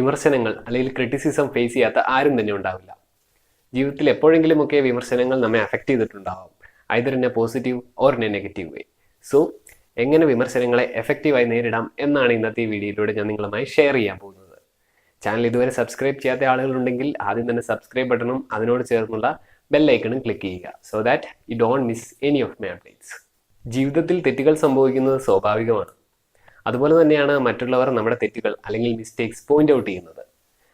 വിമർശനങ്ങൾ അല്ലെങ്കിൽ criticism face ചെയ്യാത്ത ആരും തന്നെ ഉണ്ടാവില്ല. ജീവിതത്തിൽ എപ്പോഴെങ്കിലുമൊക്കെ വിമർശനങ്ങൾ നമ്മെ അഫക്റ്റ് ചെയ്തിട്ടുണ്ടാവാം, either in a positive or in a negative way. So എങ്ങനെ വിമർശനങ്ങളെ എഫക്റ്റീവായി നേരിടാം എന്നാണ് ഇന്നത്തെ ഈ വീഡിയോയിലൂടെ ഞാൻ നിങ്ങളുമായി ഷെയർ ചെയ്യാൻ പോകുന്നത്. ചാനൽ ഇതുവരെ സബ്സ്ക്രൈബ് ചെയ്യാത്ത ആളുകളുണ്ടെങ്കിൽ ആദ്യം തന്നെ സബ്സ്ക്രൈബ് ബട്ടണും അതിനോട് ചേർന്നുള്ള ബെല്ലൈക്കണും ക്ലിക്ക് ചെയ്യുക, so that you don't miss any of my updates. ജീവിതത്തിൽ തെറ്റുകൾ സംഭവിക്കുന്നത് സ്വാഭാവികമാണ്. അതുപോലെ തന്നെയാണ് മറ്റുള്ളവർ നമ്മുടെ തെറ്റുകൾ അല്ലെങ്കിൽ മിസ്റ്റേക്സ് പോയിന്റ് ഔട്ട് ചെയ്യുന്നത്.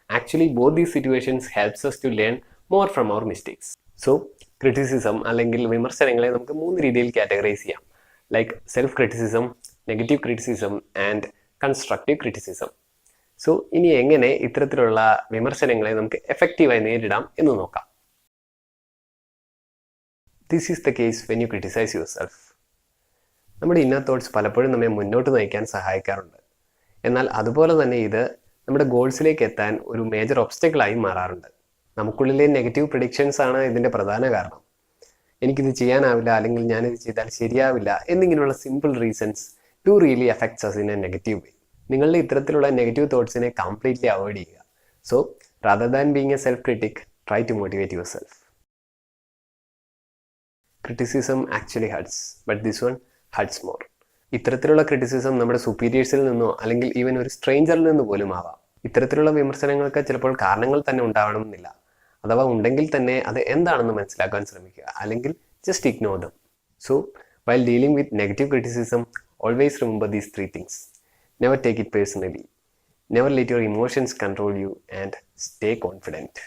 Actually both these situations helps us to learn more from our mistakes. So criticism അല്ലെങ്കിൽ വിമർശനങ്ങളെ നമുക്ക് 3 രീതിയിൽ കാറ്റഗറൈസ് ചെയ്യാം, like self criticism, negative criticism and constructive criticism. So ഇനി എങ്ങനെ ഇത്തരത്തിലുള്ള വിമർശനങ്ങളെ നമുക്ക് എഫക്റ്റീവായി നേരിടാം എന്ന് നോക്കാം. This is the case when you criticise yourself. നമ്മുടെ ഇന്നർ തോട്ട്സ് പലപ്പോഴും നമ്മെ മുന്നോട്ട് നയിക്കാൻ സഹായിക്കാറുണ്ട്. എന്നാൽ അതുപോലെ തന്നെ ഇത് നമ്മുടെ ഗോൾസിലേക്ക് എത്താൻ ഒരു മേജർ ഒബ്സ്റ്റക്കിളായി മാറാറുണ്ട്. നമുക്കുള്ളിലെ നെഗറ്റീവ് പ്രിഡിക്ഷൻസ് ആണ് ഇതിൻ്റെ പ്രധാന കാരണം. എനിക്കിത് ചെയ്യാനാവില്ല, അല്ലെങ്കിൽ ഞാനിത് ചെയ്താൽ ശരിയാവില്ല എന്നിങ്ങനെയുള്ള simple reasons to really affects us in a negative വേ. നിങ്ങളുടെ ഇത്തരത്തിലുള്ള നെഗറ്റീവ് തോട്ട്സിനെ കംപ്ലീറ്റ്ലി അവോയ്ഡ് ചെയ്യുക. So rather than being a self critic, try to motivate yourself. Criticism actually hurts, but this one hurts more. ഇത്തരത്തിലുള്ള criticism നമ്മുടെ സുപ്പീരിയേഴ്സിൽ നിന്നോ അല്ലെങ്കിൽ even ഒരു സ്ട്രേഞ്ചറിൽ നിന്ന് പോലും ആവാം. ഇത്തരത്തിലുള്ള വിമർശനങ്ങൾക്ക് ചിലപ്പോൾ കാരണങ്ങൾ തന്നെ ഉണ്ടാവണമെന്നില്ല. അഥവാ ഉണ്ടെങ്കിൽ തന്നെ അത് എന്താണെന്ന് മനസ്സിലാക്കാൻ ശ്രമിക്കുക, അല്ലെങ്കിൽ just ignore them. So while dealing with negative criticism, always remember these 3 things. Never take it personally, never let your emotions control you, and stay confident.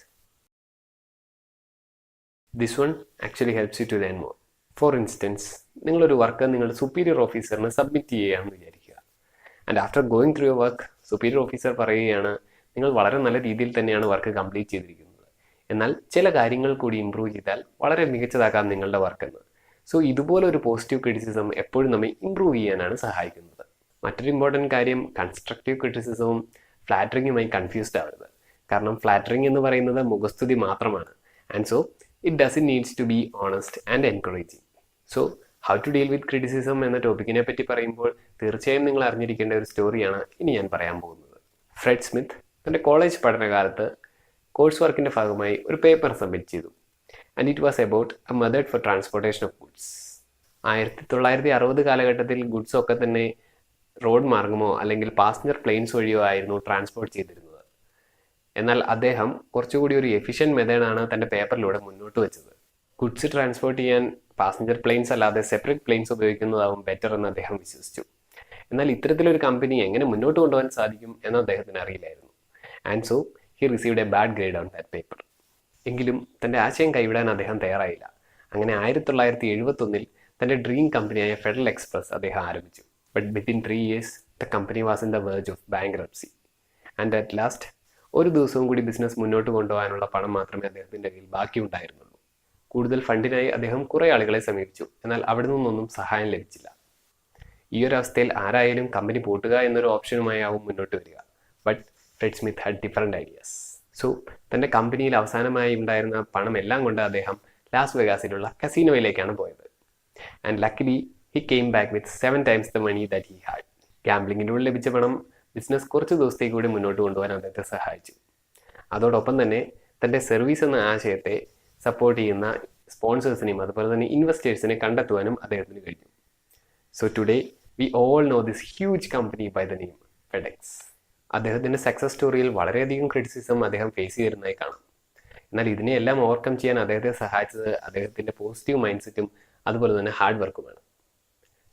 This one actually helps you to learn more. For instance, നിങ്ങളൊരു work നിങ്ങളുടെ superior ഓഫീസറിന് submit ചെയ്യുകയാണെന്ന് വിചാരിക്കുക. And after going through your work, superior officer പറയുകയാണ് നിങ്ങൾ വളരെ നല്ല രീതിയിൽ തന്നെയാണ് വർക്ക് കംപ്ലീറ്റ് ചെയ്തിരിക്കുന്നത്, എന്നാൽ ചില കാര്യങ്ങൾ കൂടി ഇമ്പ്രൂവ് ചെയ്താൽ വളരെ മികച്ചതാക്കാം നിങ്ങളുടെ വർക്കെന്ന്. സോ ഇതുപോലെ ഒരു പോസിറ്റീവ് ക്രിറ്റിസിസം എപ്പോഴും നമ്മെ ഇമ്പ്രൂവ് ചെയ്യാനാണ് സഹായിക്കുന്നത്. മറ്റൊരു ഇമ്പോർട്ടൻറ്റ് കാര്യം, കൺസ്ട്രക്റ്റീവ് ക്രിറ്റിസിസവും ഫ്ലാറ്ററിങ്ങുമായി കൺഫ്യൂസ്ഡ് ആവരുത്. കാരണം ഫ്ലാറ്ററിങ് എന്ന് പറയുന്നത് മുഖസ്തുതി മാത്രമാണ്. And so it doesn't needs to be honest and encouraging. So how to deal with criticism എന്ന ടോപ്പിക്കിനെ പറ്റി പറയുമ്പോൾ തീർച്ചയായും നിങ്ങൾ അറിഞ്ഞിരിക്കേണ്ട ഒരു സ്റ്റോറിയാണ് ഇനി ഞാൻ പറയാൻ പോകുന്നത്. ഫ്രെഡ് സ്മിത്ത് തൻ്റെ കോളേജ് പഠനകാലത്ത് കോഴ്സ് വർക്കിൻ്റെ ഭാഗമായി ഒരു പേപ്പർ സബ്മിറ്റ് ചെയ്തു. And it was about A method for transportation of goods. 1960 കാലഘട്ടത്തിൽ ഗുഡ്സ് ഒക്കെ തന്നെ റോഡ് മാർഗമോ അല്ലെങ്കിൽ പാസഞ്ചർ പ്ലെയിൻസ് വഴിയോ ആയിരുന്നു ട്രാൻസ്പോർട്ട് ചെയ്തിരുന്നത്. എന്നാൽ അദ്ദേഹം കുറച്ചുകൂടി ഒരു എഫിഷ്യൻറ്റ് മെത്തേഡാണ് തൻ്റെ പേപ്പറിലൂടെ മുന്നോട്ട് വെച്ചത്. ഗുഡ്സ് ട്രാൻസ്പോർട്ട് ചെയ്യാൻ പാസഞ്ചർ പ്ലെയിൻസ് അല്ലാതെ സെപ്പറേറ്റ് പ്ലെയിൻസ് ഉപയോഗിക്കുന്നതാവും ബെറ്റർ എന്ന് അദ്ദേഹം വിശ്വസിച്ചു. എന്നാൽ ഇത്തരത്തിലൊരു കമ്പനി എങ്ങനെ മുന്നോട്ട് കൊണ്ടുപോകാൻ സാധിക്കും എന്ന് അദ്ദേഹത്തിന് അറിയില്ലായിരുന്നു. And so he received A bad grade on that paper. എങ്കിലും തൻ്റെ ആശയം കൈവിടാൻ അദ്ദേഹം തയ്യാറായില്ല. അങ്ങനെ 1971 തൻ്റെ ഡ്രീം കമ്പനിയായ ഫെഡറൽ എക്സ്പ്രസ് അദ്ദേഹം ആരംഭിച്ചു. But within 3 years the company was in the verge of bankruptcy. And at last ഒരു ദിവസവും കൂടി ബിസിനസ് മുന്നോട്ട് കൊണ്ടുപോകാനുള്ള പണം മാത്രമേ അദ്ദേഹത്തിൻ്റെ കയ്യിൽ ബാക്കിയുണ്ടായിരുന്നുള്ളൂ. കൂടുതൽ ഫണ്ടിനായി അദ്ദേഹം കുറേ ആളുകളെ സമീപിച്ചു, എന്നാൽ അവിടെ നിന്നൊന്നും സഹായം ലഭിച്ചില്ല. ഈ ഒരു അവസ്ഥയിൽ ആരായാലും കമ്പനി പൂട്ടുക എന്നൊരു ഓപ്ഷനുമായി ആവും മുന്നോട്ട് വരിക. But Fred Smith had different ideas. So തൻ്റെ കമ്പനിയിൽ അവസാനമായി ഉണ്ടായിരുന്ന പണം എല്ലാം കൊണ്ട് അദ്ദേഹം ലാസ് വെഗാസിലുള്ള കസീനോയിലേക്കാണ് പോയത്. And luckily he came back with 7 times the money that he had. ഗാംബ്ലിങ്ങിലൂടെ ലഭിച്ച പണം ബിസിനസ് കുറച്ച് ദിവസത്തേക്ക് കൂടി മുന്നോട്ട് കൊണ്ടുപോകാൻ അദ്ദേഹത്തെ സഹായിച്ചു. അതോടൊപ്പം തന്നെ തൻ്റെ സർവീസ് എന്ന ആശയത്തെ സപ്പോർട്ട് ചെയ്യുന്ന സ്പോൺസേഴ്സിനെയും അതുപോലെ തന്നെ ഇൻവെസ്റ്റേഴ്സിനെ കണ്ടെത്തുവാനും അദ്ദേഹത്തിന് കഴിഞ്ഞു. So today we all know this huge company by the name FedEx. അദ്ദേഹത്തിൻ്റെ സക്സസ് സ്റ്റോറിയിൽ വളരെയധികം ക്രിറ്റിസിസം അദ്ദേഹം ഫേസ് ചെയ്തിരുന്നതായി കാണാം. എന്നാൽ ഇതിനെയെല്ലാം ഓവർകം ചെയ്യാൻ അദ്ദേഹത്തെ സഹായിച്ചത് അദ്ദേഹത്തിൻ്റെ പോസിറ്റീവ് മൈൻഡ് സെറ്റും അതുപോലെ തന്നെ ഹാർഡ് വർക്കുമാണ്.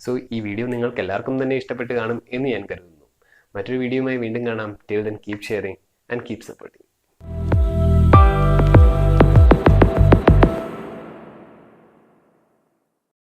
സോ ഈ വീഡിയോ നിങ്ങൾക്ക് എല്ലാവർക്കും തന്നെ ഇഷ്ടപ്പെട്ട് കാണും എന്ന് ഞാൻ കരുതുന്നു. മറ്റൊരു വീഡിയോയുമായി വീണ്ടും കാണാം. Till then keep sharing and keep supporting.